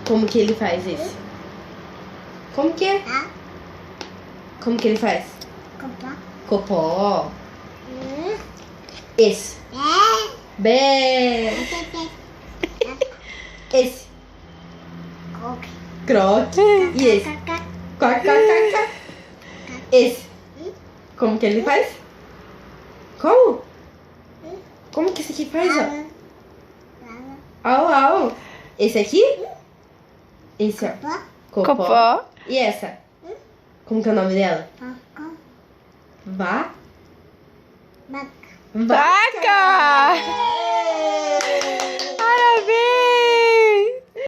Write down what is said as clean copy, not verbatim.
Como que ele faz isso? Como que é? Como que ele faz? Copó. Esse. Bé. Esse. Croque. E esse? Quack. Esse. Como que ele faz? Como? Como que esse aqui faz, ó? Au. Esse aqui? Esse, ó. Copó. E essa? Como que é o nome dela? Vaca. Vaca! É.